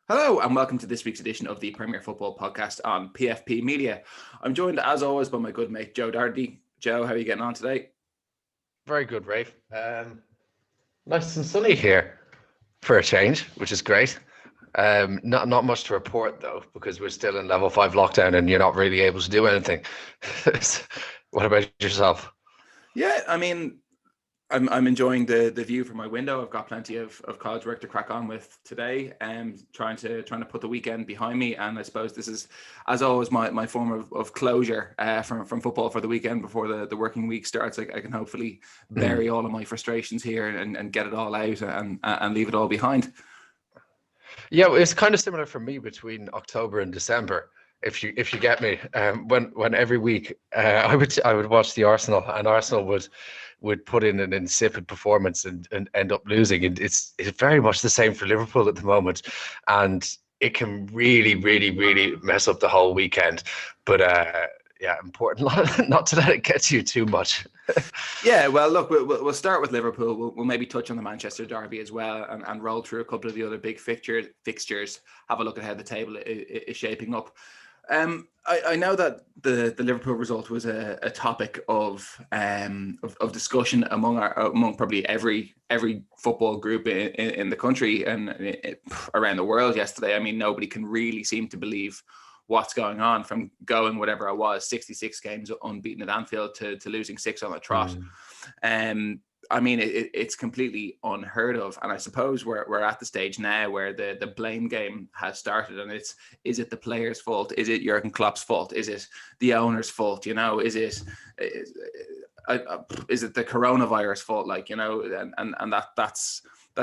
Hello and welcome to this week's edition of the Premier Football Podcast on PFP Media. I'm joined as always by my good mate Joe Darty. Joe, how are you getting on today? Very good, Rafe. Nice and sunny here for a change, which is great. Not much to report though, because we're still in level 5 lockdown and you're not really able to do anything. What about yourself? Yeah, I mean, I'm enjoying the view from my window. I've got plenty of college work to crack on with today, and trying to put the weekend behind me. And I suppose this is, as always, my form of closure from football for the weekend before the working week starts. I can hopefully bury all of my frustrations here and get it all out and leave it all behind. Yeah, it's kind of similar for me between October and December. If you get me, when every week I would watch the Arsenal, and Arsenal would put in an insipid performance and end up losing. And it's very much the same for Liverpool at the moment, and it can really mess up the whole weekend. But yeah, important not to let it get to you too much. Yeah, well, look, we'll start with Liverpool. We'll maybe touch on the Manchester derby as well, and roll through a couple of the other big fixtures. Have a look at how the table is shaping up. I know that the Liverpool result was a topic of discussion among probably every football group in the country and around the world yesterday. I mean, nobody can really seem to believe what's going on, from going whatever it was 66 games unbeaten at Anfield to losing 6 on the trot. I mean, it's completely unheard of. And I suppose we're at the stage now where the blame game has started. And is it the players' fault? Is it Jurgen Klopp's fault? Is it the owner's fault? You know, is it the coronavirus fault? Like, you know, and that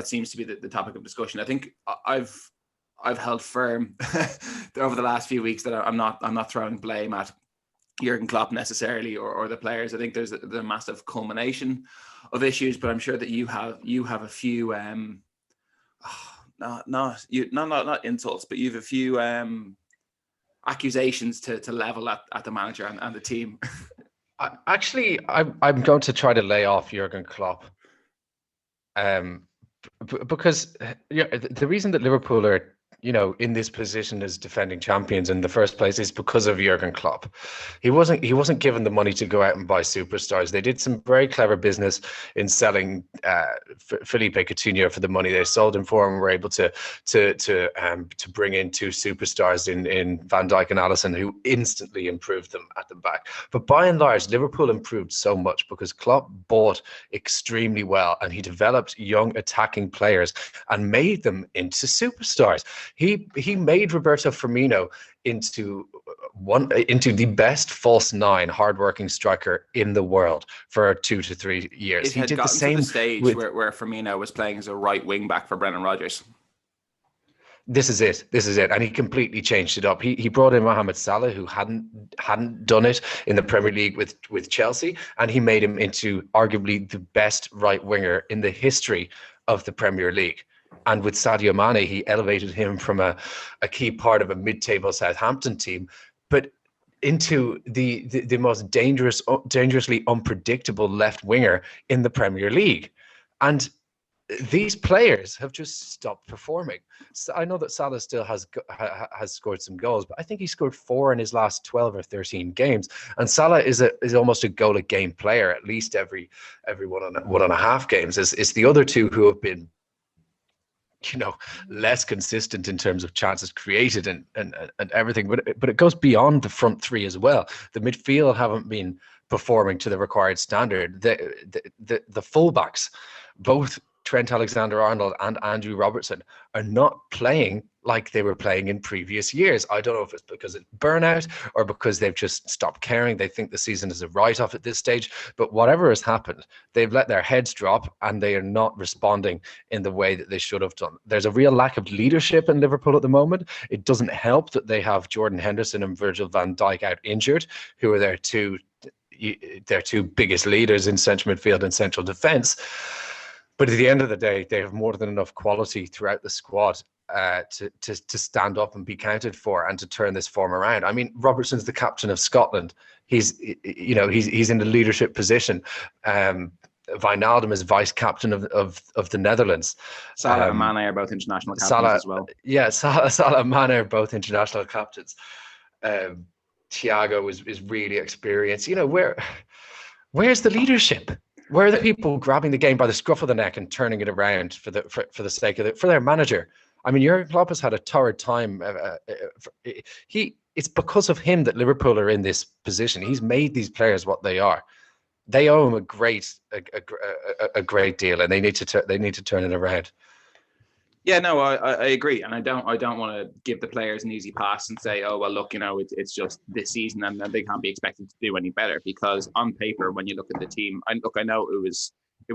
seems to be the topic of discussion. I think I've held firm over the last few weeks that I'm not throwing blame at Jurgen Klopp necessarily or the players. I think there's the massive culmination of issues, but I'm sure that you have a few not insults, but you have a few accusations to level at the manager and the team. I'm going to try to lay off Jurgen Klopp, because the reason that Liverpool are in this position as defending champions in the first place is because of Jurgen Klopp. He wasn't given the money to go out and buy superstars. They did some very clever business in selling Felipe Coutinho for the money they sold him for, and were able to bring in 2 superstars in Van Dijk and Alisson, who instantly improved them at the back. But by and large, Liverpool improved so much because Klopp bought extremely well, and he developed young attacking players and made them into superstars. He made Roberto Firmino into the best false 9 hardworking striker in the world for 2 to 3 years. He did the same to the stage where Firmino was playing as a right wing back for Brendan Rodgers. This is it, and he completely changed it up. He brought in Mohamed Salah, who hadn't done it in the Premier League with Chelsea, and he made him into arguably the best right winger in the history of the Premier League. And with Sadio Mane, he elevated him from a key part of a mid-table Southampton team, but into the most dangerously unpredictable left winger in the Premier League. And these players have just stopped performing. So I know that Salah still has scored some goals, but I think he scored 4 in his last 12 or 13 games. And Salah is almost a goal a game player, at least every 1.5 games. It's the other two who have been less consistent in terms of chances created and everything, but it goes beyond the front 3 as well. The midfield haven't been performing to the required standard. The fullbacks, both Trent Alexander-Arnold and Andrew Robertson, are not playing like they were playing in previous years. I don't know if it's because of burnout or because they've just stopped caring. They think the season is a write-off at this stage. But whatever has happened, they've let their heads drop and they are not responding in the way that they should have done. There's a real lack of leadership in Liverpool at the moment. It doesn't help that they have Jordan Henderson and Virgil van Dijk out injured, who are their two biggest leaders in central midfield and central defence. But at the end of the day, they have more than enough quality throughout the squad to stand up and be counted for and to turn this form around. I mean, Robertson's the captain of Scotland. He's in a leadership position. Wijnaldum is vice captain of the Netherlands. Salah and Mane are both international captains Salah, as well. Yeah, Salah and Mane are both international captains. Thiago is really experienced. Where's the leadership? Where are the people grabbing the game by the scruff of the neck and turning it around for the sake of for their manager? I mean, Jurgen Klopp has had a torrid time. It's because of him that Liverpool are in this position. He's made these players what they are. They owe him a great deal, and they need to turn it around. Yeah, no, I agree, and I don't want to give the players an easy pass and say, oh well, look, it's just this season and they can't be expected to do any better, because on paper, when you look at the team, I know it was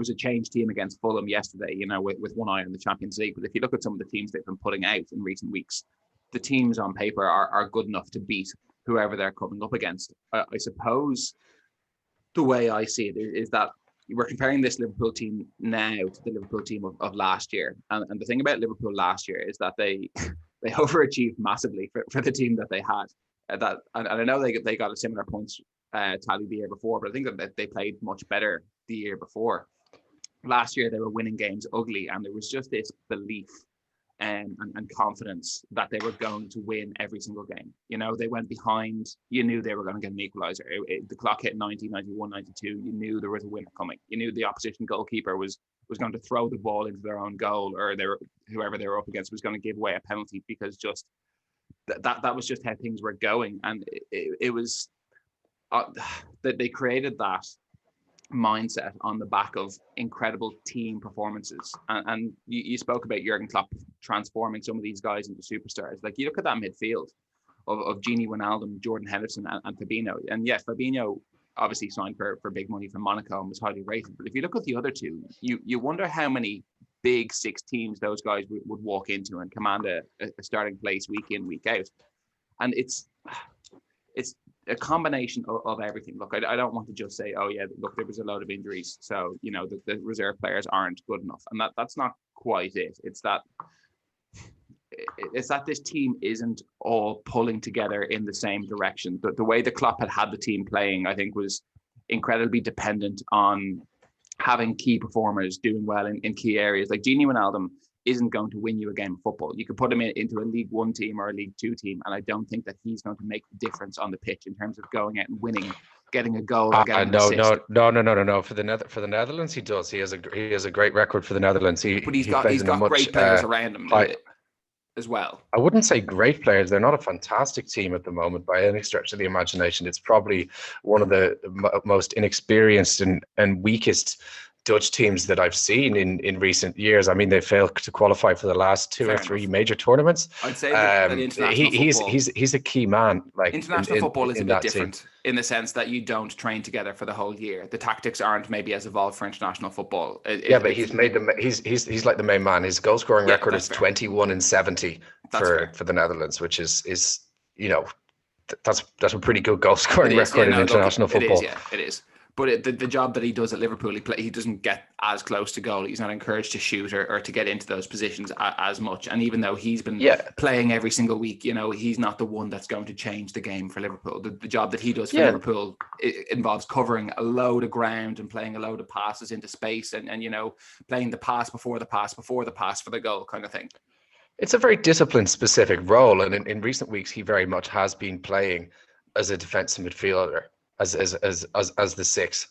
a changed team against Fulham yesterday, with one eye on the Champions League. But if you look at some of the teams they've been putting out in recent weeks, the teams on paper are good enough to beat whoever they're coming up against. I suppose the way I see it is that we're comparing this Liverpool team now to the Liverpool team of last year. And the thing about Liverpool last year is that they overachieved massively for the team that they had. And I know they got a similar points tally the year before, but I think that they played much better the year before. Last year, they were winning games ugly, and there was just this belief and confidence that they were going to win every single game. They went behind. You knew they were going to get an equalizer. The clock hit 90, 91, 92. You knew there was a winner coming. You knew the opposition goalkeeper was going to throw the ball into their own goal, or whoever they were up against was going to give away a penalty, because just that was just how things were going. And it was that they created that mindset on the back of incredible team performances. And you spoke about Jurgen Klopp transforming some of these guys into superstars. Like, you look at that midfield of Gini Wijnaldum, Jordan Henderson, and Fabinho. And yes, Fabinho obviously signed for big money from Monaco and was highly rated. But if you look at the other two, you wonder how many big six teams those guys would walk into and command a starting place week in, week out. And it's a combination of everything. Look, I don't want to just say, oh yeah, look, there was a load of injuries, so the reserve players aren't good enough, and that's not quite it. It's that this team isn't all pulling together in the same direction. The way the Klopp had the team playing, I think, was incredibly dependent on having key performers doing well in key areas. Like, Gini Wijnaldum isn't going to win you a game of football. You could put him into a League One team or a League Two team, and I don't think that he's going to make the difference on the pitch in terms of going out and winning, getting a goal, or getting an assist. No. For the Netherlands, he does. He has a great record for the Netherlands. But he's got great players around him as well. I wouldn't say great players. They're not a fantastic team at the moment by any stretch of the imagination. It's probably one of the most inexperienced and weakest Dutch teams that I've seen in recent years. I mean, they failed to qualify for the last two or three major tournaments. I'd say that international football, he's a key man. Like, international football is a bit different in the sense that you don't train together for the whole year. The tactics aren't maybe as evolved for international football. But he's like the main man. His goal scoring record is 21-70 for the Netherlands, which is that's a pretty good goal scoring record in international football. It is. But the job that he does at Liverpool, he doesn't get as close to goal. He's not encouraged to shoot or to get into those positions as much. And even though he's been playing every single week, he's not the one that's going to change the game for Liverpool. The job that he does for Liverpool, it involves covering a load of ground and playing a load of passes into space and playing the pass before the pass before the pass for the goal kind of thing. It's a very discipline specific role. And in recent weeks, he very much has been playing as a defensive midfielder. As the six,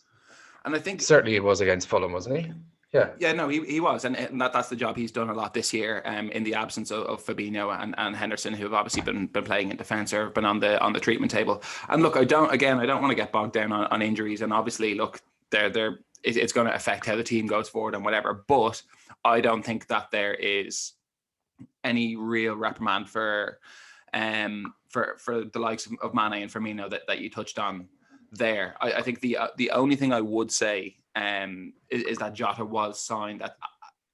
and I think certainly it was against Fulham, wasn't he? Yeah, no, he was, and that's the job he's done a lot this year. In the absence of Fabinho and Henderson, who have obviously been playing in defence or been on the treatment table. And look, I don't want to get bogged down on injuries, and obviously, look, it's going to affect how the team goes forward and whatever. But I don't think that there is any real reprimand for the likes of Mane and Firmino that you touched on there. I think the only thing I would say is that Jota was signed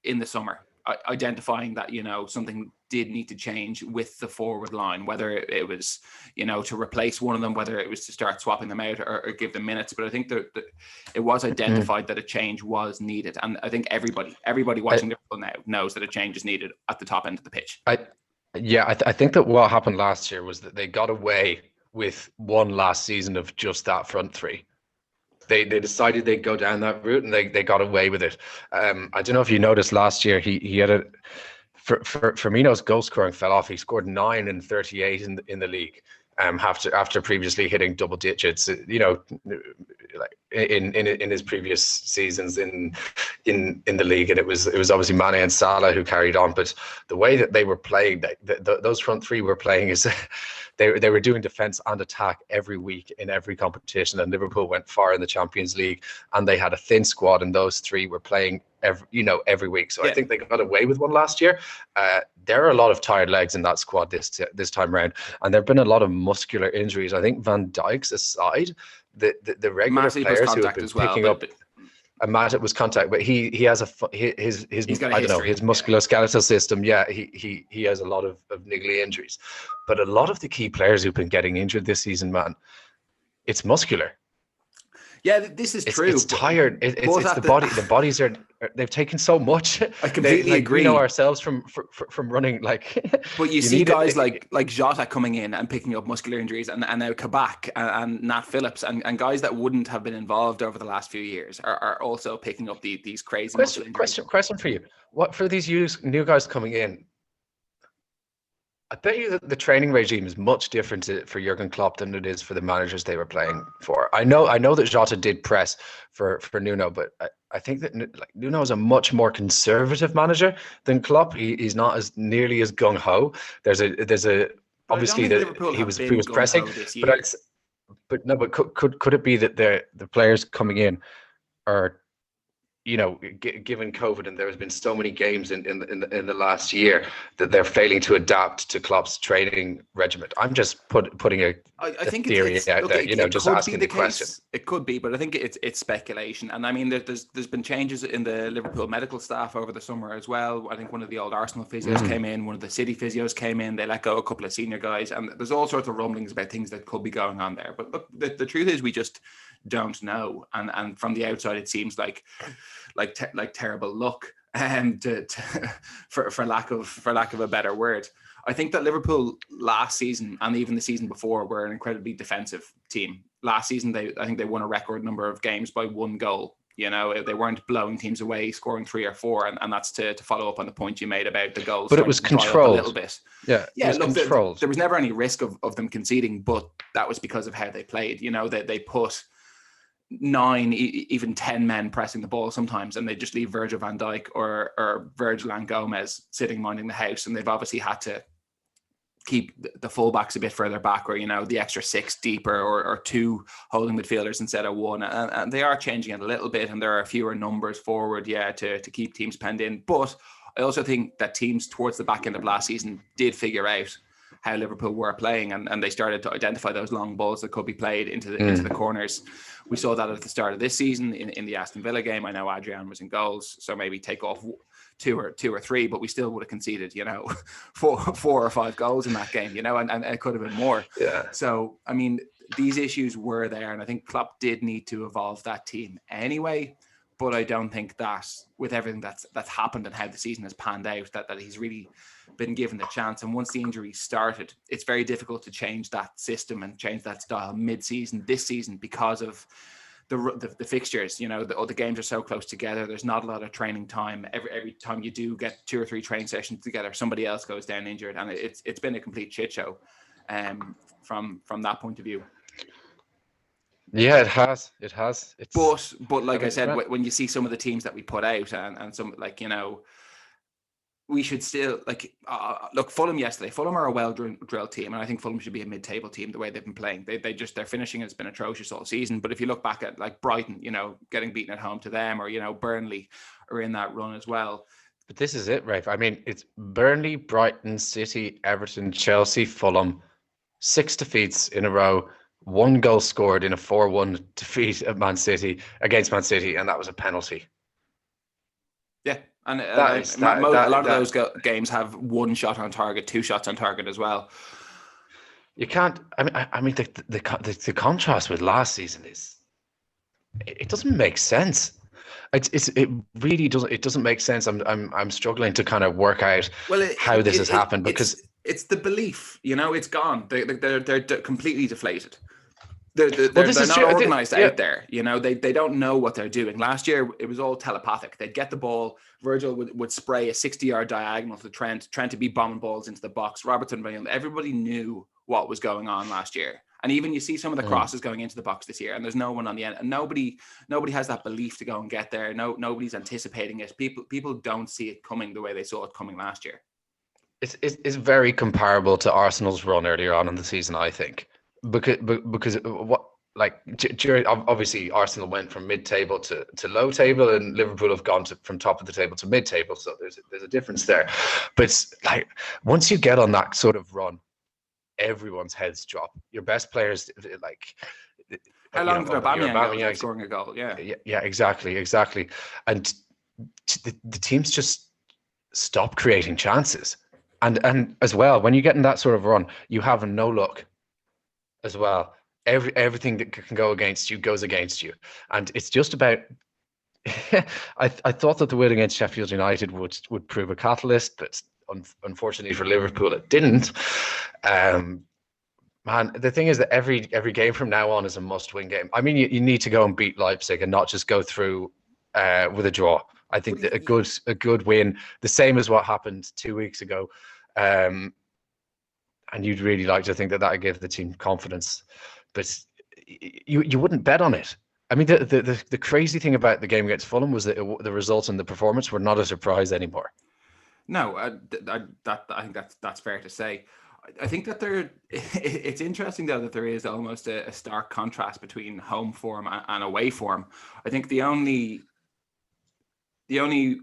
in the summer, identifying that something did need to change with the forward line, whether it was to replace one of them, whether it was to start swapping them out or give them minutes. But I think that it was identified that a change was needed, and I think everybody watching Liverpool now knows that a change is needed at the top end of the pitch. I think that what happened last year was that they got away with one last season of just that front three. they decided they'd go down that route, and they got away with it. I don't know if you noticed last year, he had a for Firmino's goal scoring fell off. He scored 9 and 38 in the league. After previously hitting double digits, like in his previous seasons in the league, and it was obviously Mane and Salah who carried on. But the way that they were playing, those front three were playing is they were doing defense and attack every week in every competition. And Liverpool went far in the Champions League, and they had a thin squad, and those three were playing every week. So I think they got away with one last year. There are a lot of tired legs in that squad this time around, and there've been a lot of muscular injuries. I think Van Dijk's aside, the regular Matip players was who have contact been as well, picking up. And Matip was contact, but he has his He's got a I don't know, history, his musculoskeletal system. Yeah, he has a lot of niggly injuries, but a lot of the key players who've been getting injured this season, man, it's muscular. Yeah, this is true. It's tired. It's the body. The bodies they've taken so much. I completely agree. We know ourselves from running. Like, but you see guys like Jota coming in and picking up muscular injuries, and now Kabak and Nat Phillips and guys that wouldn't have been involved over the last few years are also picking up these crazy muscle injuries. Question for you: what for these new guys coming in? I bet you that the training regime is much different for Jurgen Klopp than it is for the managers they were playing for. I know that Jota did press for Nuno, but I think that Nuno is a much more conservative manager than Klopp. He's not as nearly as gung ho. There's a obviously that he was pressing, but could it be that the players coming in are, given COVID, and there has been so many games in the last year, that they're failing to adapt to Klopp's training regimen? I'm just putting a theory out there, just asking the question. It could be, but I think it's speculation. And I mean, there's been changes in the Liverpool medical staff over the summer as well. I think one of the old Arsenal physios came in, one of the City physios came in. They let go a couple of senior guys, and there's all sorts of rumblings about things that could be going on there. But look, the truth is, we just don't know. And from the outside, it seems like terrible luck, for lack of a better word. I think that Liverpool last season, and even the season before, were an incredibly defensive team. Last season, I think they won a record number of games by 1 goal. They weren't blowing teams away, scoring 3 or 4, and that's to follow up on the point you made about the goals. But it was controlled a little bit. Yeah, it was controlled. There was never any risk of them conceding, but that was because of how they played. They put 9, even 10 men pressing the ball sometimes, and they just leave Virgil van Dijk or Virgil and Gomez sitting minding the house, and they've obviously had to keep the fullbacks a bit further back, or the extra 6 deeper, or 2 holding midfielders instead of 1, and they are changing it a little bit, and there are fewer numbers forward to keep teams penned in. But I also think that teams towards the back end of last season did figure out how Liverpool were playing, and they started to identify those long balls that could be played into the corners. We saw that at the start of this season in the Aston Villa game. I know Adrian was in goals, so maybe take off 2 or 3, but we still would have conceded, 4 or 5 goals in that game, and it could have been more. Yeah. So, I mean, these issues were there, and I think Klopp did need to evolve that team anyway. But I don't think that with everything that's happened and how the season has panned out, that he's really been given the chance. And once the injury started, it's very difficult to change that system and change that style mid-season this season because of the fixtures. The games are so close together. There's not a lot of training time. Every time you do get 2 or 3 training sessions together, somebody else goes down injured, and it's been a complete shit show from that point of view. Yeah, it has. But like I said, when you see some of the teams that we put out, and some we should still look. Fulham yesterday. Fulham are a well-drilled team, and I think Fulham should be a mid-table team the way they've been playing. Their finishing has been atrocious all season. But if you look back at Brighton, getting beaten at home to them, or Burnley are in that run as well. But this is it, Rafe. I mean, it's Burnley, Brighton, City, Everton, Chelsea, Fulham, 6 defeats in a row. 1 goal scored in a 4-1 defeat at against Man City, and that was a penalty. Yeah, and a lot of those games have 1 shot on target, 2 shots on target as well. You can't. I mean, the contrast with last season it doesn't make sense. It really doesn't. It doesn't make sense. I'm struggling to kind of work out how this has happened, because it's the belief. It's gone. They're completely deflated. They're not true. organized out there. You know, they don't know what they're doing. Last year, it was all telepathic. They'd get the ball. Virgil would spray a 60-yard diagonal to Trent, trying to be bombing balls into the box. Robertson, everybody knew what was going on last year. And even you see some of the crosses going into the box this year, and there's no one on the end. And nobody has that belief to go and get there. Nobody's anticipating it. People don't see it coming the way they saw it coming last year. It's very comparable to Arsenal's run earlier on in the season, I think. Because what, like, obviously Arsenal went from mid-table to low table, and Liverpool have gone from top of the table to mid-table, so there's a difference there. But it's like, once you get on that sort of run, everyone's heads drop. Your best players, like, how long did Aubameyang go scoring a goal? Yeah, exactly, and the teams just stop creating chances, and as well, when you get in that sort of run, you have no luck as well. Everything that can go against you goes against you, and it's just about. I thought that the win against Sheffield United would prove a catalyst, but unfortunately for Liverpool, it didn't. Man, the thing is that every game from now on is a must-win game. I mean, you need to go and beat Leipzig and not just go through with a draw. I think that a good win, the same as what happened 2 weeks ago. And you'd really like to think that would give the team confidence, but you wouldn't bet on it. I mean, the crazy thing about the game against Fulham was that the results and the performance were not a surprise anymore. No, I think that's fair to say. I think that it's interesting though that there is almost a stark contrast between home form and away form. I think the only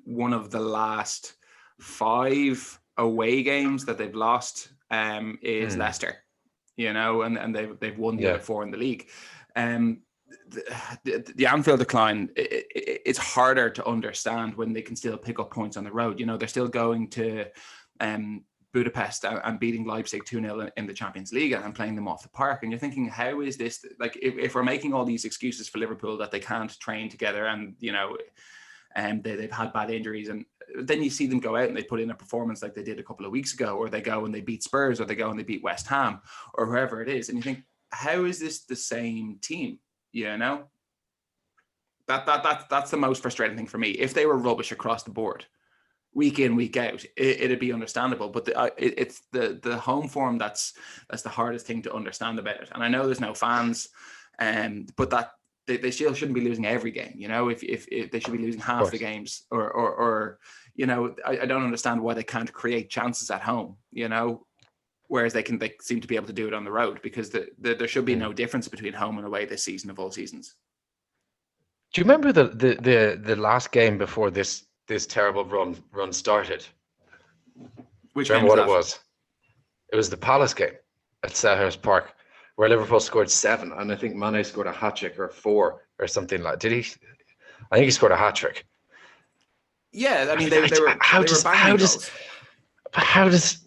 one of the last 5 away games that they've lost is Leicester, you know, and they've won the other 4 in the league. The Anfield decline, it's harder to understand when they can still pick up points on the road. You know, they're still going to Budapest and beating Leipzig 2-0 in the Champions League and playing them off the park. And you're thinking, how is this? Like, if we're making all these excuses for Liverpool that they can't train together and, you know, they've had bad injuries, and then you see them go out and they put in a performance like they did a couple of weeks ago, or they go and they beat Spurs, or they go and they beat West Ham, or whoever it is, and you think, how is this the same team? You know, that's the most frustrating thing for me. If they were rubbish across the board, week in, week out, it'd be understandable. But it's the home form that's the hardest thing to understand about it. And I know there's no fans, but that. They still shouldn't be losing every game, you know. If they should be losing half the games, or you know, I don't understand why they can't create chances at home, you know, whereas they seem to be able to do it on the road, because there should be no difference between home and away this season of all seasons. Do you remember the last game before this terrible run started? Which remember what it was? It was the Palace game at Selhurst Park, where Liverpool scored 7, and I think Mane scored a hat-trick or 4 or something like. Did he? I think he scored a hat-trick. Yeah, I mean, they were banging goals. How does?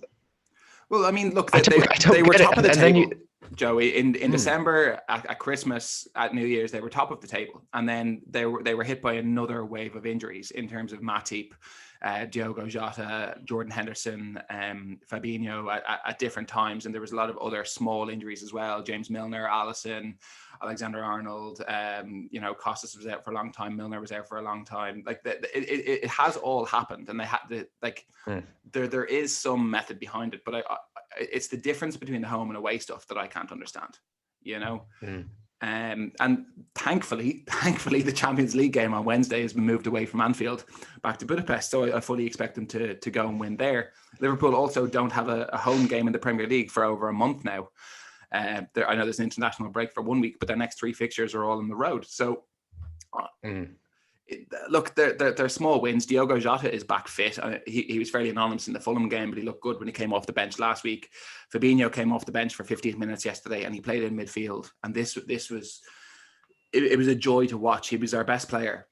Well, I mean, look, they were top of the table, Joey. In December, at Christmas, at New Year's, they were top of the table, and then they were hit by another wave of injuries in terms of Matip, Diogo Jota, Jordan Henderson, Fabinho at different times, and there was a lot of other small injuries as well. James Milner, Alisson, Alexander Arnold, you know, Costas was out for a long time, Milner was out for a long time. Like, it has all happened, and they had to, like, there is some method behind it, but it's the difference between the home and away stuff that I can't understand, you know. And thankfully, the Champions League game on Wednesday has been moved away from Anfield back to Budapest, so I fully expect them to go and win there. Liverpool also don't have a home game in the Premier League for over a month now. I know there's an international break for 1 week, but their next 3 fixtures are all on the road. So, look, they're small wins. Diogo Jota is back fit. He was fairly anonymous in the Fulham game, but he looked good when he came off the bench last week. Fabinho came off the bench for 15 minutes yesterday, and he played in midfield. And this was a joy to watch. He was our best player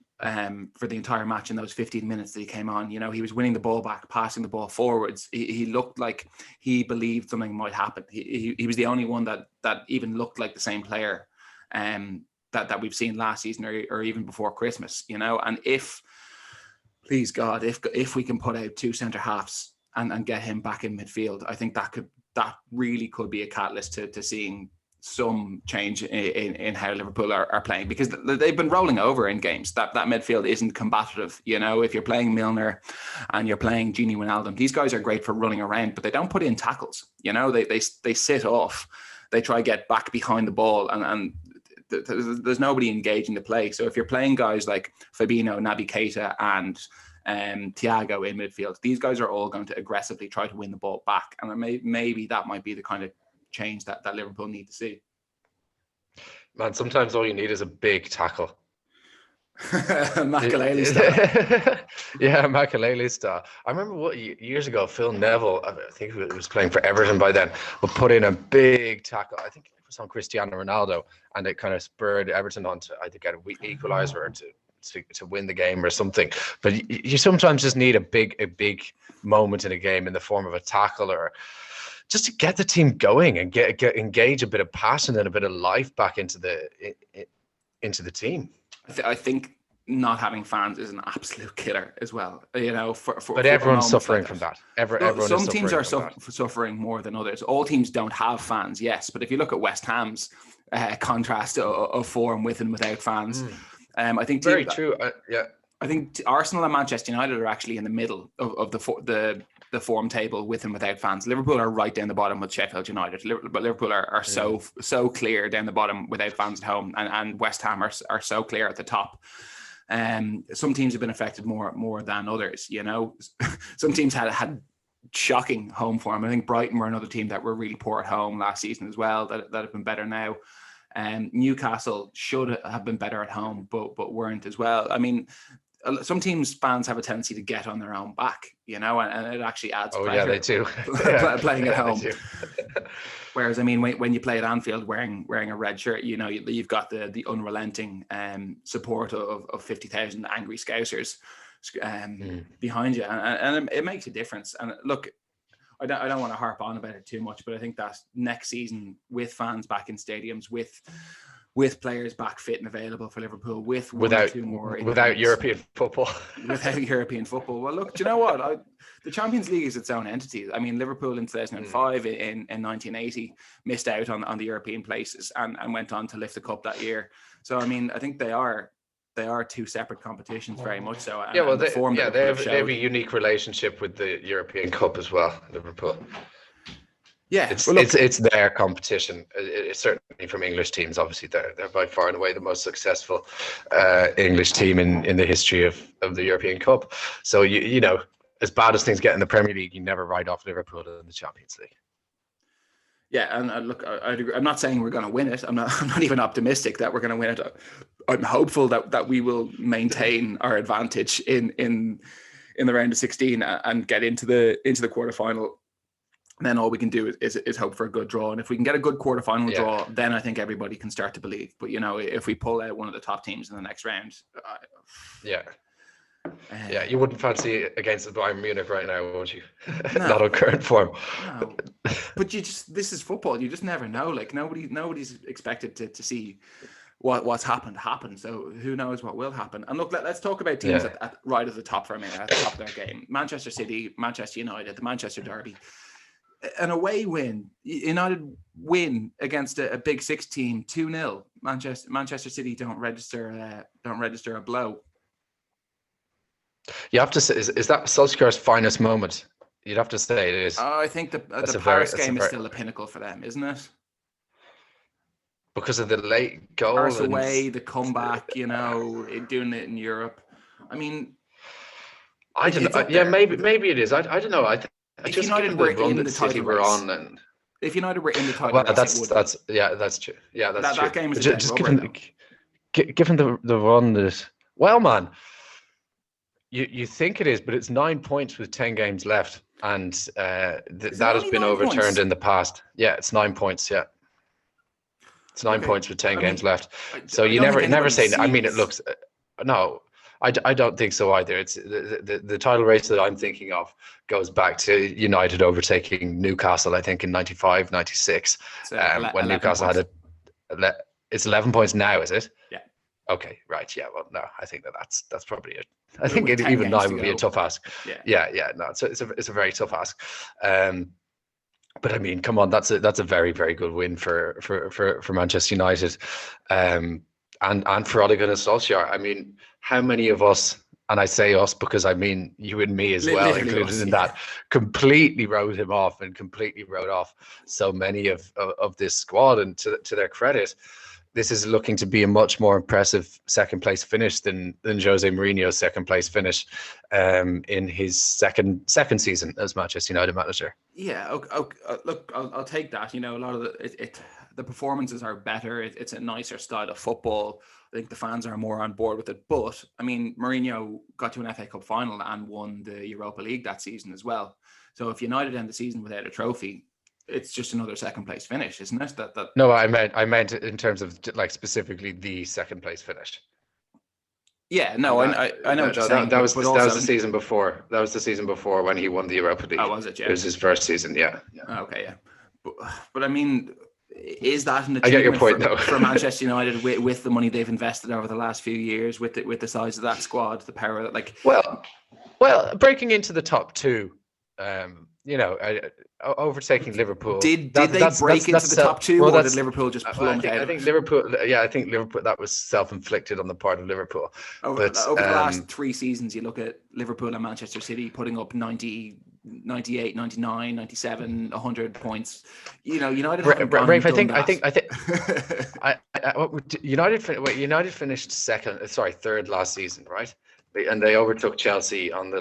for the entire match in those 15 minutes that he came on. You know, he was winning the ball back, passing the ball forwards. He looked like he believed something might happen. He was the only one that even looked like the same player that we've seen last season or even before Christmas, you know. And please God, if we can put out 2 centre halves and get him back in midfield, I think that really could be a catalyst to seeing some change in how Liverpool are playing, because they've been rolling over in games. That midfield isn't combative. You know, if you're playing Milner and you're playing Gini Wijnaldum, these guys are great for running around, but they don't put in tackles. You know, they sit off. They try to get back behind the ball, and there's nobody engaging the play. So if you're playing guys like Fabinho, Naby Keita, and Thiago in midfield, these guys are all going to aggressively try to win the ball back, and maybe that might be the kind of change that Liverpool need to see. Man, sometimes all you need is a big tackle. Makelele style. Yeah, Makelele style. I remember years ago, Phil Neville, I think he was playing for Everton by then, would put in a big tackle. I think it was on Cristiano Ronaldo, and it kind of spurred Everton on to either get a equaliser or to win the game or something. But you sometimes just need a big moment in a game in the form of a tackle, or just to get the team going and get engage a bit of passion and a bit of life back into the team. I think not having fans is an absolute killer as well. You know, but everyone's suffering from that. Everyone some teams are suffering more than others. All teams don't have fans, yes, but if you look at West Ham's contrast of form with and without fans, I think very true. Yeah, I think Arsenal and Manchester United are actually in the middle of the form table with and without fans. Liverpool are right down the bottom with Sheffield United, but Liverpool are so clear down the bottom without fans at home, and West Ham are so clear at the top. Some teams have been affected more than others. You know, some teams had shocking home form. I think Brighton were another team that were really poor at home last season as well, that have been better now. Newcastle should have been better at home, but weren't as well. I mean, some teams' fans have a tendency to get on their own back, you know, and it actually adds pressure. Yeah, they do. Playing at home. Whereas, I mean, when you play at Anfield wearing a red shirt, you know, you've got the unrelenting support of 50,000 angry Scousers behind you, and it makes a difference. And look, I don't want to harp on about it too much, but I think that next season, with fans back in stadiums, with players back fit and available for Liverpool, without European football. Without European football. Well, look, do you know what? The Champions League is its own entity. I mean, Liverpool in 2005, in 1980, missed out on the European places and went on to lift the cup that year. So, I mean, I think they are two separate competitions, very much so. And, they have a unique relationship with the European Cup as well, Liverpool. Yeah, it's their competition. It's certainly from English teams. Obviously, they're by far and away the most successful English team in the history of the European Cup. So you know, as bad as things get in the Premier League, you never write off Liverpool in the Champions League. Yeah, and look, I'm not saying we're going to win it. I'm not even optimistic that we're going to win it. I'm hopeful that we will maintain our advantage in the round of 16 and get into the quarterfinal. And then all we can do is hope for a good draw. And if we can get a good quarterfinal draw, then I think everybody can start to believe. But, you know, if we pull out one of the top teams in the next round. You wouldn't fancy it against the Bayern Munich right now, would you? No. Not on current form. No. But this is football. You just never know. Like, nobody's expected to see what's happened happen. So who knows what will happen. And look, let's talk about teams at right at the top for a minute, at the top of their game. Manchester City, Manchester United, the Manchester Derby. An away win. United win against a Big Six team 2-0. Manchester City don't register a blow. You have to say, is that Solskjaer's finest moment? You'd have to say it is. I think the Paris game is still the pinnacle for them, isn't it? Because of the late goal. Paris away, the comeback, you know, doing it in Europe. I mean, I don't know. Yeah, maybe it is. I don't know. If United were in the title race, if United were in the title race, that's true. Yeah, that's true. That game is just given the run that. Well, man, you think it is, but it's 9 points with 10 games left, and that has been overturned points in the past. Yeah, it's 9 points. Yeah, it's 9 points with 10 games left. So you never say. I mean, it looks no. I don't think so either. It's the title race that I'm thinking of goes back to United overtaking Newcastle, I think in 95, 96, when Newcastle points. Had it's 11 points now, is it? Yeah. Okay, right. Yeah, well, no, I think that's probably it. I think even 9 would be a tough ask. Yeah. No, it's a very tough ask. But I mean, come on, that's a very, very good win for Manchester United, and for Ole Gunnar Solskjaer. I mean, how many of us, and I say us because I mean you and me as well, Literally included us, in yeah. that, completely wrote him off and completely wrote off so many of this squad. And to their credit, this is looking to be a much more impressive second place finish than Jose Mourinho's second place finish in his second season as Manchester United manager. Yeah, okay, look, I'll take that. You know, a lot of the performances are better. It's a nicer style of football. I think the fans are more on board with it. But I mean, Mourinho got to an FA Cup final and won the Europa League that season as well. So if United end the season without a trophy, it's just another second place finish, isn't it? No, I meant in terms of like specifically the second place finish. Yeah, no, I know what you're saying. That was the season before. That was the season before when he won the Europa League. Oh, was it? Yeah. It was his first season. Yeah. Okay, yeah. But I mean, is that an achievement I get your point, for Manchester United with the money they've invested over the last few years, with the size of that squad, the power that like? Well, breaking into the top two, overtaking Liverpool. Did they break into the top two, or did Liverpool just plummet out? I think Liverpool. Yeah, I think Liverpool. That was self-inflicted on the part of Liverpool. Over the last 3 seasons, you look at Liverpool and Manchester City putting up 90, 98, 99, 97, 100 points. You know, United haven't gone Rafe, and done I think that. United finished third last season, right? And they overtook Chelsea on the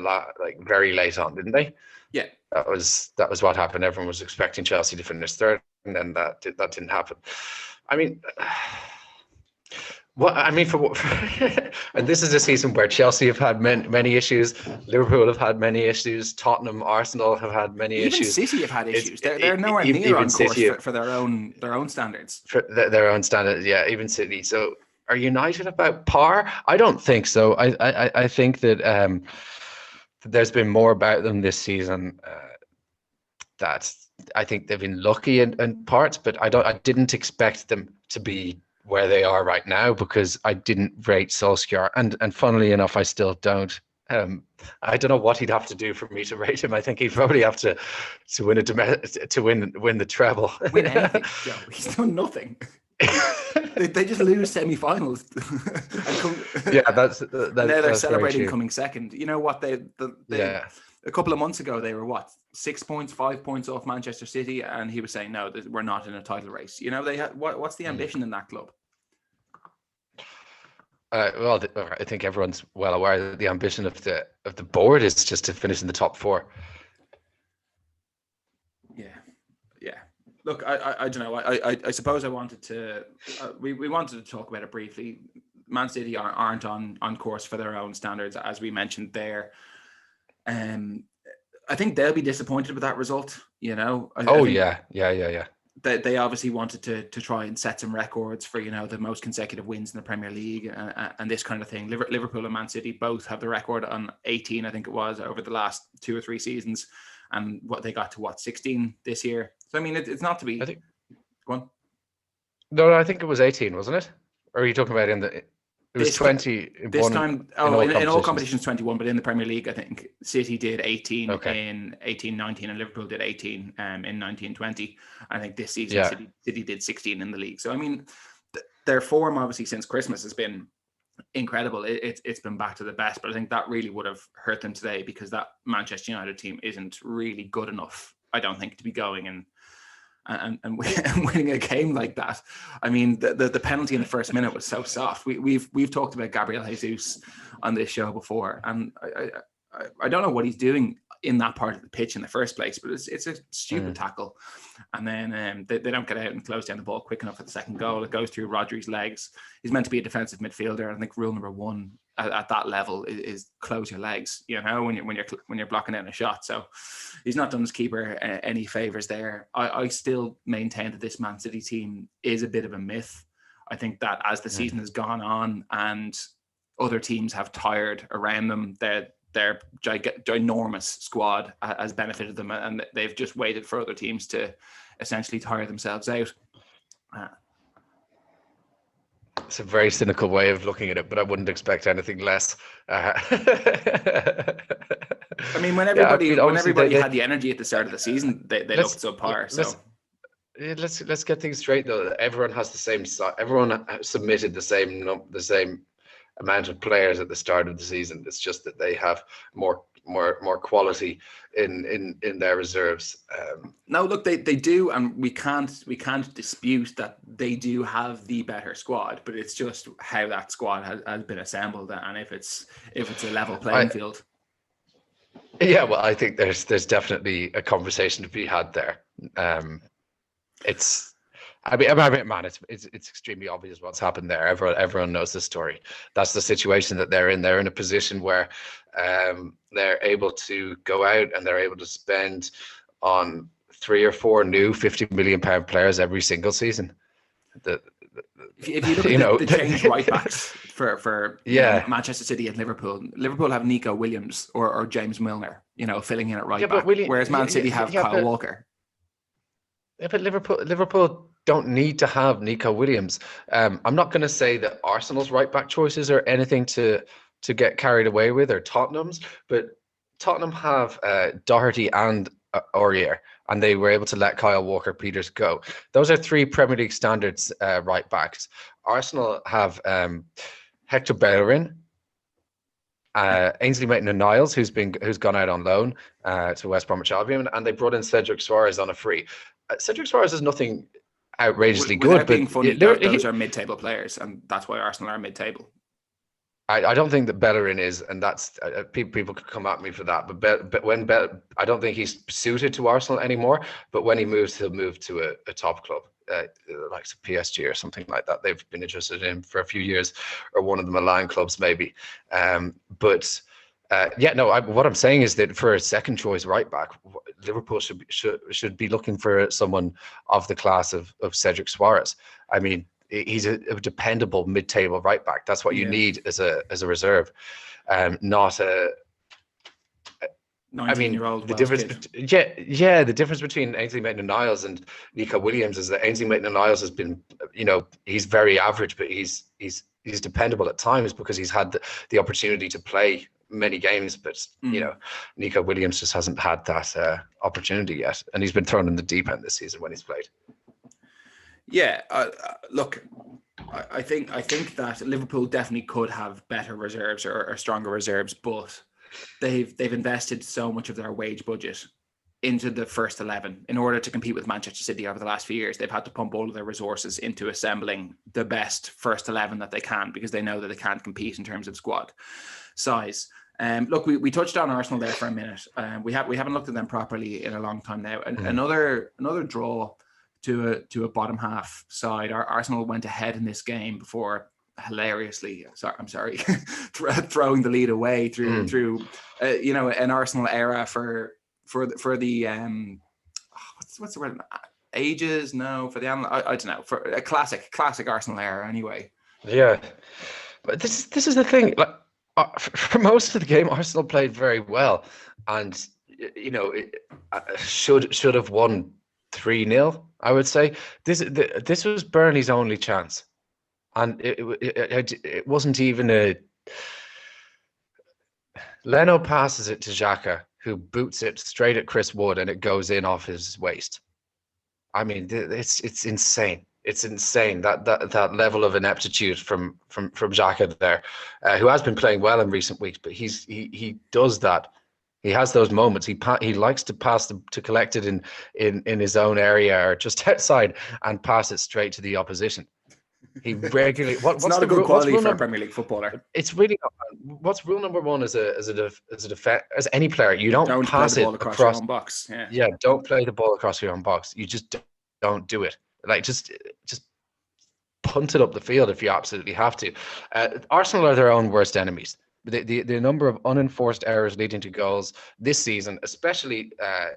very late on, didn't they? Yeah, that was what happened. Everyone was expecting Chelsea to finish third, and then that didn't happen. I mean, and this is a season where Chelsea have had many issues, Liverpool have had many issues, Tottenham, Arsenal have had many issues. Even City have had issues. They're nowhere near on course for their own standards. For their own standards, yeah. Even City. So, are United about par? I don't think so. I think that there's been more about them this season that I think they've been lucky in parts, but I didn't expect them to be where they are right now because I didn't rate Solskjaer, and funnily enough, I still don't. I don't know what he'd have to do for me to rate him. I think he'd probably have to win win the treble. Win anything, Joe. He's done nothing. they just lose semi-finals. That's now they're celebrating coming second. You know what? They a couple of months ago they were 6 points, 5 points off Manchester City, and he was saying no, we're not in a title race. You know, they had what's the ambition in that club? Well, I think everyone's well aware that the ambition of the board is just to finish in the top 4. Yeah. Look, I don't know. I suppose I wanted to. We wanted to talk about it briefly. Man City aren't on course for their own standards, as we mentioned there. I think they'll be disappointed with that result. You know. Yeah. They obviously wanted to try and set some records for the most consecutive wins in the Premier League and this kind of thing. Liverpool and Man City both have the record on 18, I think it was, over the last 2 or 3 seasons, and what they got to 16 this year. So I mean, it's not to be. I think. Go on. No, I think it was 18, wasn't it? Or are you talking about in the? It was 20. This time, in all competitions 21, but in the Premier League, I think City did 18 in 18-19 and Liverpool did 18 in 19-20. I think this season City did 16 in the league. So I mean, their form obviously since Christmas has been incredible. It's been back to the best, but I think that really would have hurt them today because that Manchester United team isn't really good enough, I don't think, to be going and winning a game like that. I mean, the penalty in the first minute was so soft. We've talked about Gabriel Jesus on this show before, and I don't know what he's doing in that part of the pitch in the first place, but it's a stupid tackle. And then they don't get out and close down the ball quick enough for the second goal. It goes through Rodri's legs. He's meant to be a defensive midfielder. I think rule number 1 at that level is close your legs, when you're blocking out a shot. So he's not done his keeper any favors there. I still maintain that this Man City team is a bit of a myth. I think that as the season has gone on and other teams have tired around them, their ginormous squad has benefited them, and they've just waited for other teams to essentially tire themselves out. It's a very cynical way of looking at it, but I wouldn't expect anything less. I mean, when Yeah, I everybody mean, when obviously everybody had the energy at the start of the season, they looked let's subpar. let's So let's get things straight though. Everyone has the same. Everyone submitted the same amount of players at the start of the season. It's just that they have more quality in their reserves. no, look, they do, and we can't dispute that they do have the better squad, but it's just how that squad has been assembled, and if it's a level playing field. Yeah, well, I think there's definitely a conversation to be had there. It's, I mean, man, it's extremely obvious what's happened there. Everyone knows the story. That's the situation that they're in. They're in a position where they're able to go out and they're able to spend on 3 or 4 new £50 million players every single season. If you look at the changed right backs for Manchester City and Liverpool have Nico Williams or James Milner, filling in at right back, whereas Man City have Kyle Walker. Yeah, but Liverpool don't need to have Nico Williams. I'm not going to say that Arsenal's right back choices are anything to get carried away with, or Tottenham's, but Tottenham have Doherty and Aurier, and they were able to let Kyle Walker-Peters go. Those are 3 Premier League standards right backs. Arsenal have Hector Bellerin, Ainsley Maitland-Niles, who's gone out on loan to West Bromwich Albion, and they brought in Cedric Suarez on a free. Cedric Suarez is nothing outrageously good, being but funny, those are mid-table players, and that's why Arsenal are mid-table. I don't think that Bellerin is, and that's people could come at me for that. But I don't think he's suited to Arsenal anymore. But when he moves, he'll move to a top club, like PSG or something like that. They've been interested in him for a few years, or one of the Milan clubs maybe. What I'm saying is that for a second choice right back, Liverpool should be looking for someone of the class of Cedric Suarez. I mean, he's a dependable mid-table right back. That's what you need as a reserve, not a 19-year-old. The difference between Ainsley Maitland-Niles and Nico Williams is that Ainsley Maitland-Niles has been, he's very average, but he's dependable at times because he's had the opportunity to play many games, but Nico Williams just hasn't had that opportunity yet, and he's been thrown in the deep end this season when he's played. Yeah, look, I think that Liverpool definitely could have better reserves or stronger reserves, but they've invested so much of their wage budget into the first 11 in order to compete with Manchester City over the last few years. They've had to pump all of their resources into assembling the best first 11 that they can, because they know that they can't compete in terms of squad size. Look, we touched on Arsenal there for a minute. We haven't looked at them properly in a long time now. And another draw to a bottom half side. Arsenal went ahead in this game before hilariously, throwing the lead away through an Arsenal era for the what's the word? Ages? No, for the I don't know, for a classic Arsenal era anyway. Yeah, but this is the thing. Like, for most of the game, Arsenal played very well, and should have won 3-0. I would say this was Burnley's only chance, and it wasn't even a. Leno passes it to Xhaka, who boots it straight at Chris Wood, and it goes in off his waist. I mean, it's insane. It's insane that level of ineptitude from Xhaka there, who has been playing well in recent weeks, but he does that. He has those moments. He likes to pass to collect it in his own area or just outside and pass it straight to the opposition. He regularly. What's not a good quality for a Premier League footballer. It's really not. What's rule number one as any player? You don't pass play the ball it across your own box. Yeah, don't play the ball across your own box. You just don't do it. Like just punt it up the field if you absolutely have to. Arsenal are their own worst enemies. The number of unenforced errors leading to goals this season, especially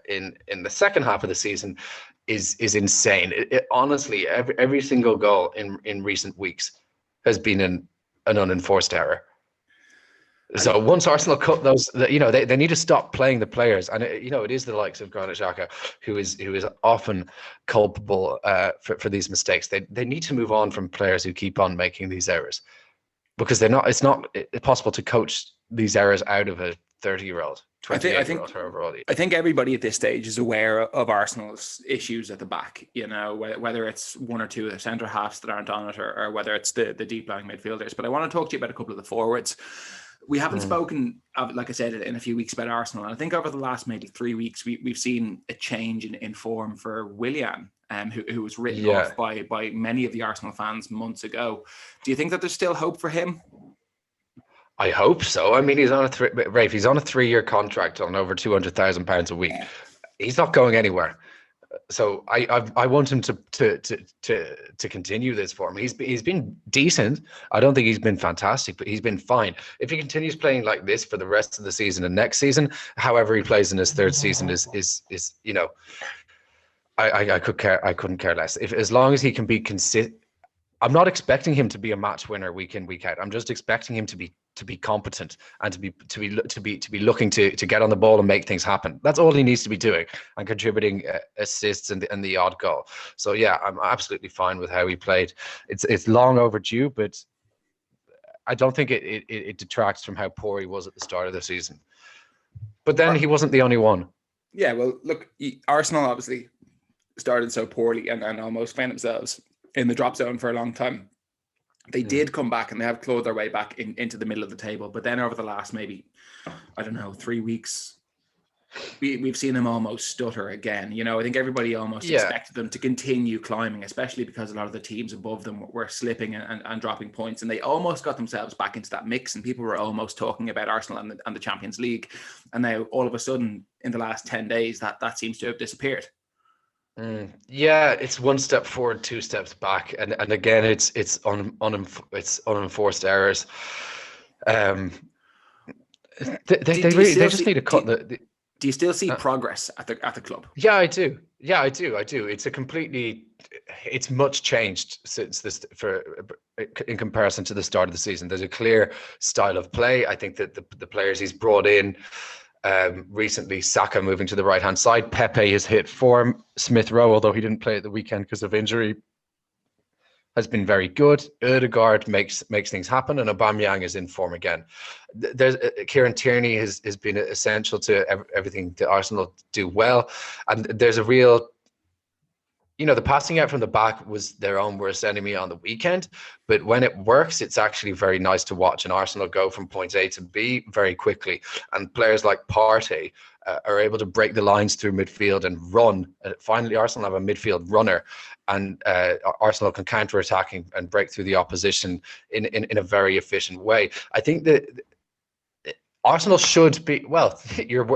in the second half of the season, is insane. Honestly, every single goal in recent weeks has been an unenforced error. I So think once Arsenal cut those, they need to stop playing the players, and it is the likes of Granit Xhaka who is often culpable for these mistakes. They need to move on from players who keep on making these errors, because they're not. It's not possible to coach these errors out of a 30-year-old, I think I 28-year-old, think however old he is. I think everybody at this stage is aware of Arsenal's issues at the back. You know, whether it's one or two of the centre halves that aren't on it, or whether it's the deep lying midfielders. But I want to talk to you about a couple of the forwards. We haven't spoken, like I said, in a few weeks about Arsenal. And I think over the last maybe 3 weeks, we've seen a change in form for Willian, who was written off by many of the Arsenal fans months ago. Do you think that there's still hope for him? I hope so. I mean, he's on Rafe. He's on a 3-year contract on over £200,000 a week. He's not going anywhere. So I want him to continue this form. He's been decent. I don't think he's been fantastic, but he's been fine. If he continues playing like this for the rest of the season and next season, however he plays in his third season is I couldn't care less. As long as he can be consistent. I'm not expecting him to be a match winner week in, week out. I'm just expecting him to be competent and to be looking to get on the ball and make things happen. That's all he needs to be doing, and contributing assists and the odd goal. So yeah, I'm absolutely fine with how he played. It's long overdue, but I don't think it detracts from how poor he was at the start of the season. But then he wasn't the only one. Yeah, well, look, Arsenal obviously started so poorly and almost found themselves in the drop zone for a long time. They did come back, and they have clawed their way back into the middle of the table. But then over the last maybe, 3 weeks, we've seen them almost stutter again. You know, I think everybody almost expected them to continue climbing, especially because a lot of the teams above them were slipping and dropping points, and they almost got themselves back into that mix. And people were almost talking about Arsenal and the Champions League. And now all of a sudden, in the last 10 days, that seems to have disappeared. Yeah, it's one step forward, two steps back, and again, it's unenforced errors. They just need to cut the. Do you still see progress at the club? Yeah, I do. It's much changed since this in comparison to the start of the season. There's a clear style of play. I think that the players he's brought in. Recently, Saka moving to the right hand side. Pepe has hit form. Smith Rowe, although he didn't play at the weekend because of injury, has been very good. Ødegaard makes things happen, and Aubameyang is in form again. There's Kieran Tierney has been essential to everything that Arsenal do well, and there's a real. The passing out from the back was their own worst enemy on the weekend, but when it works, it's actually very nice to watch. And Arsenal go from point A to B very quickly, and players like Partey are able to break the lines through midfield and run. Finally, Arsenal have a midfield runner, and Arsenal can counter-attack and break through the opposition in a very efficient way. I think that Arsenal should be, well, your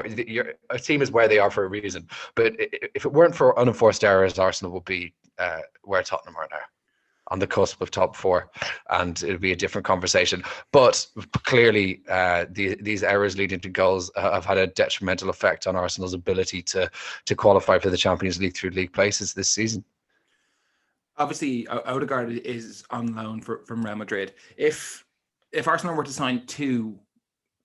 team is where they are for a reason. But if it weren't for unenforced errors, Arsenal would be where Tottenham are now, on the cusp of top four, and it would be a different conversation. But clearly, these errors leading to goals have had a detrimental effect on Arsenal's ability to qualify for the Champions League through league places this season. Obviously, Ødegaard is on loan from Real Madrid. If Arsenal were to sign two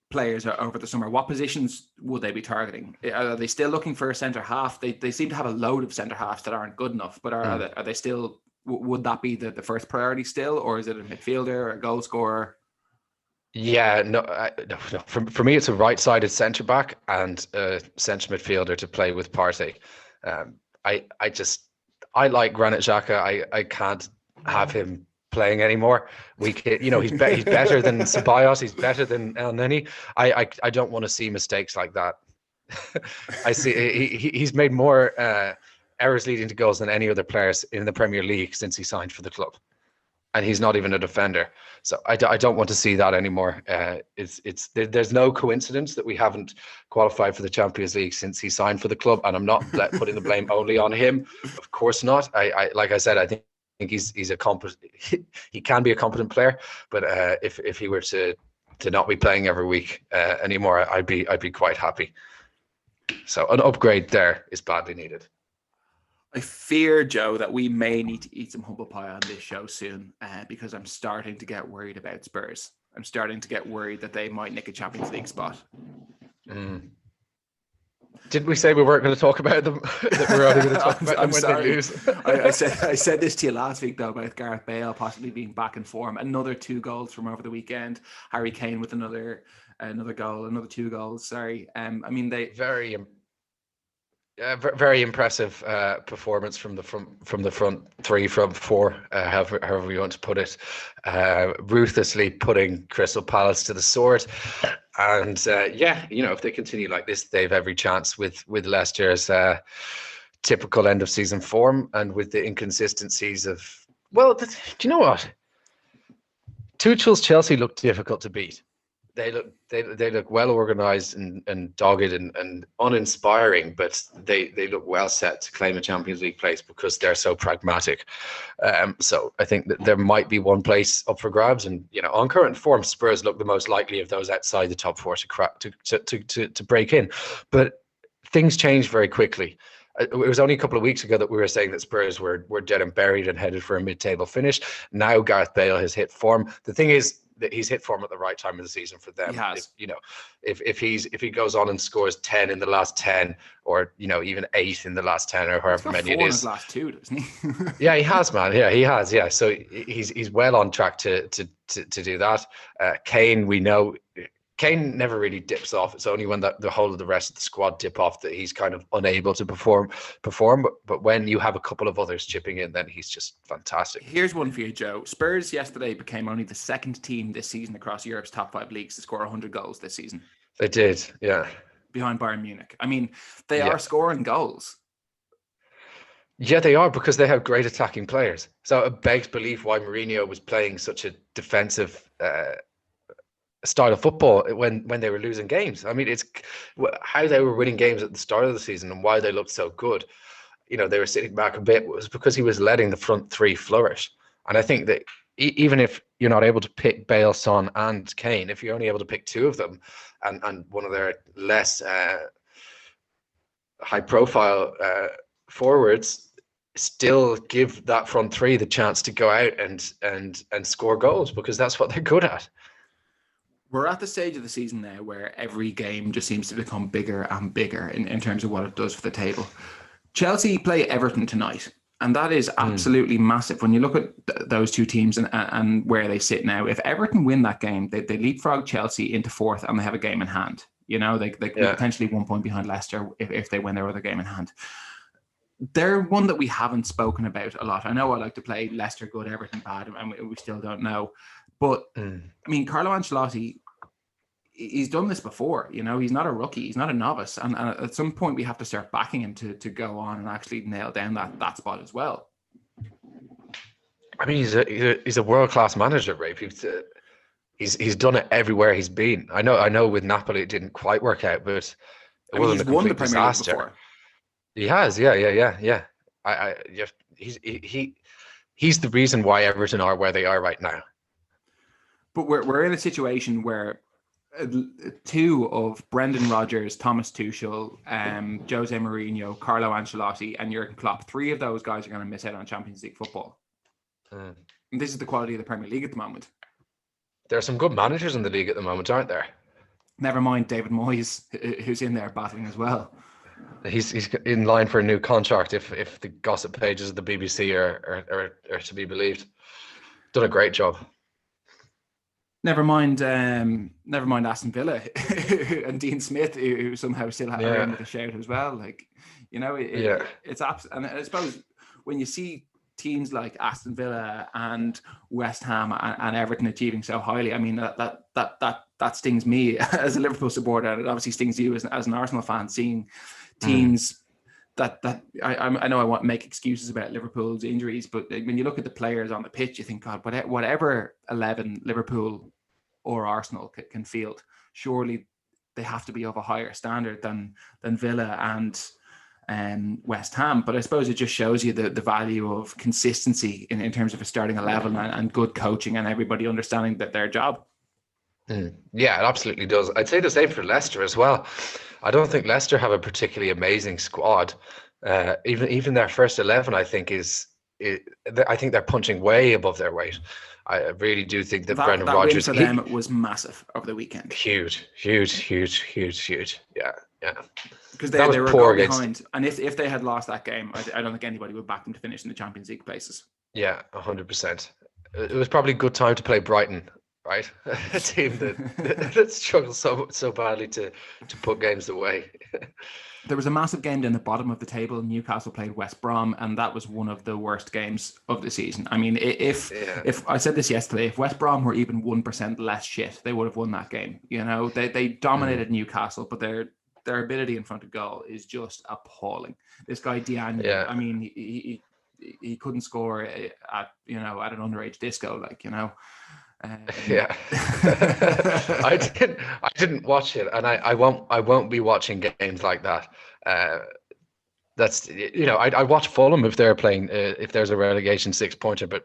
players over the summer, what positions would they be targeting? Are they still looking for a centre half? They seem to have a load of centre halves that aren't good enough, but are they still, would that be the first priority still, or is it a midfielder or a goal scorer? Yeah, no. For me, it's a right-sided centre back and a centre midfielder to play with Partey. I like Granit Xhaka. I can't have him playing anymore. He's better than Ceballos. He's better than El Neni. I don't want to see mistakes like that. I see he's made more errors leading to goals than any other players in the Premier League since he signed for the club, and he's not even a defender. So I don't want to see that anymore. There's no coincidence that we haven't qualified for the Champions League since he signed for the club, and I'm not putting the blame only on him. Of course not. I like I said, I think he's a competent. He can be a competent player, but if he were to not be playing every week anymore, I'd be quite happy. So an upgrade there is badly needed. I fear, Joe, that we may need to eat some humble pie on this show soon, because I'm starting to get worried about Spurs. I'm starting to get worried that they might nick a Champions League spot. Didn't we say we weren't going to talk about them? That we're only going to talk about them when they lose. I said this to you last week, though, about Gareth Bale possibly being back in form. Another 2 goals from over the weekend. Harry Kane with another goal, another 2 goals. Sorry. I mean, they very impressive performance from the front three, from 4, however you want to put it. Ruthlessly putting Crystal Palace to the sword. And if they continue like this, they've every chance with Leicester's typical end of season form, and with the inconsistencies of, do you know what? Tuchel's Chelsea look difficult to beat. They look well organized and dogged and uninspiring, but they look well set to claim a Champions League place because they're so pragmatic. So I think that there might be one place up for grabs, and on current form, Spurs look the most likely of those outside the top 4 to break in. But things change very quickly. It was only a couple of weeks ago that we were saying that Spurs were dead and buried and headed for a mid-table finish. Now Gareth Bale has hit form. The thing is that he's hit form at the right time of the season for them. He has. If he goes on and scores 10 in the last 10, or even 8 in the last 10, or however many it is. In his last 2, doesn't he? Yeah, he has, man. Yeah, he has. Yeah, so he's well on track to do that. Kane, we know. Kane never really dips off. It's only when the whole of the rest of the squad dip off that he's kind of unable to perform. But when you have a couple of others chipping in, then he's just fantastic. Here's one for you, Joe. Spurs yesterday became only the 2nd team this season across Europe's top 5 leagues to score 100 goals this season. They did, yeah. Behind Bayern Munich. I mean, they are scoring goals. Yeah, they are, because they have great attacking players. So it begs belief why Mourinho was playing such a defensive style of football when they were losing games. I mean, it's how they were winning games at the start of the season and why they looked so good. They were sitting back a bit, was because he was letting the front 3 flourish. And I think that even if you're not able to pick Bale, Son and Kane, if you're only able to pick 2 of them and one of their less high profile forwards, still give that front 3 the chance to go out and score goals, because that's what they're good at. We're at the stage of the season now where every game just seems to become bigger and bigger in terms of what it does for the table. Chelsea play Everton tonight, and that is absolutely massive. When you look at those 2 teams and where they sit now, if Everton win that game, they leapfrog Chelsea into 4th, and they have a game in hand. They could be potentially 1 point behind Leicester if they win their other game in hand. They're one that we haven't spoken about a lot. I know I like to play Leicester good, Everton bad, and we still don't know. But, I mean, Carlo Ancelotti, he's done this before. He's not a rookie. He's not a novice. And at some point, we have to start backing him to go on and actually nail down that spot as well. I mean, he's a world-class manager, Rafe. He's done it everywhere he's been. I know with Napoli it didn't quite work out, but it wasn't a complete disaster. He has, yeah. He's the reason why Everton are where they are right now. But we're in a situation where 2 of Brendan Rodgers, Thomas Tuchel, Jose Mourinho, Carlo Ancelotti, and Jurgen Klopp, 3 of those guys are going to miss out on Champions League football. And this is the quality of the Premier League at the moment. There are some good managers in the league at the moment, aren't there? Never mind David Moyes, who's in there battling as well. He's in line for a new contract if the gossip pages of the BBC are to be believed. Done a great job. Never mind Aston Villa and Dean Smith, who somehow still have in with a shout as well. It's and I suppose when you see teams like Aston Villa and West Ham and Everton achieving so highly, I mean that stings me as a Liverpool supporter, and it obviously stings you as an Arsenal fan, seeing teams that I know I want to make excuses about Liverpool's injuries, but when you look at the players on the pitch, you think, God, whatever 11 Liverpool or Arsenal can field, surely they have to be of a higher standard than Villa and West Ham. But I suppose it just shows you the value of consistency in terms of a starting 11 and good coaching and everybody understanding that their job. Yeah, it absolutely does. I'd say the same for Leicester as well. I don't think Leicester have a particularly amazing squad. Even their first 11, I think I think they're punching way above their weight. I really do think that That Brendan that win Rodgers, for them was massive over the weekend huge. Yeah, yeah. because That was they were a poor goal against. behind, and if they had lost that game, I don't think anybody would back them to finish in the Champions League places. Yeah, 100%. It was probably a good time to play Brighton, right? A team that struggles so badly to put games away. There was a massive game down the bottom of the table. Newcastle played West Brom, and that was one of the worst games of the season. I mean, Yeah, if I said this yesterday, if West Brom were even 1% less shit, they would have won that game. You know, they dominated Newcastle, but their ability in front of goal is just appalling. This guy Diagne, yeah. I mean, he couldn't score at at an underage disco, like, you know. Yeah. I didn't watch it, and I won't be watching games like that. That's I watch Fulham if they're playing if there's a relegation 6-pointer, but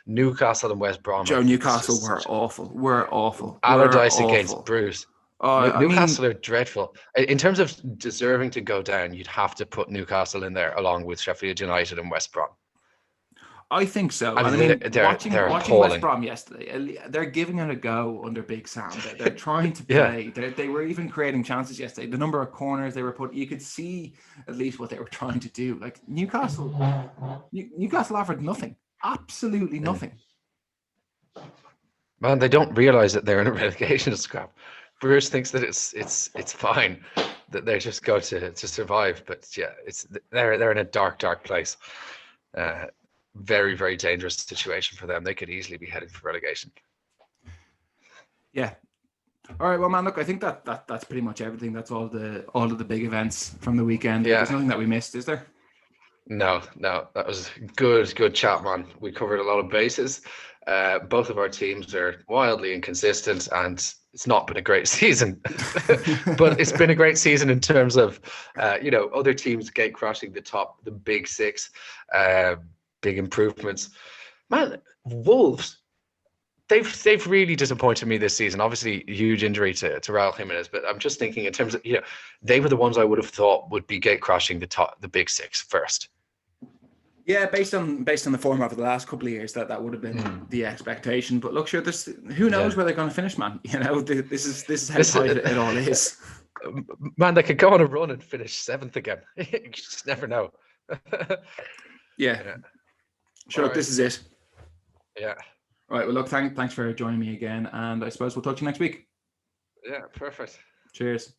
Newcastle and West Brom, Joe, it's Newcastle just were such awful. We're awful. We're Allardyce against awful. Bruce. I mean, Newcastle are dreadful. In terms of deserving to go down, you'd have to put Newcastle in there along with Sheffield United and West Brom. I think so. I And I mean, mean, they're watching West appalling. Brom yesterday, they're giving it a go under Big Sam. They're trying to Yeah, play. They were even creating chances yesterday. The number of corners they were put, you could see at least what they were trying to do. Like Newcastle offered nothing, absolutely nothing. man, they don't realize that they're in a relegation scrap. Bruce thinks that it's fine, that they're just going to survive. But yeah, they're in a dark place. Very, very dangerous situation for them. They could easily be heading for relegation. Yeah. All right, well, man, look, I think that's pretty much everything. That's all of the big events from the weekend. Yeah. There's nothing that we missed, is there? No, that was good chat, man. We covered a lot of bases. Both of our teams are wildly inconsistent, and it's not been a great season. But it's been a great season in terms of, other teams gate crashing the big six, big improvements. Man, Wolves, they've really disappointed me this season. Obviously, huge injury to Raul Jimenez, but I'm just thinking in terms of, they were the ones I would have thought would be gate crashing the big six first. Yeah, based on the format of the last couple of years, that would have been the expectation. But look, sure, who knows where they're going to finish, man? This is how tight it all is. Man, they could go on a run and finish 7th again. You just never know. Yeah. Sure, look, this is it. Yeah. All right. Well, look, thanks for joining me again, and I suppose we'll talk to you next week. Yeah, perfect. Cheers.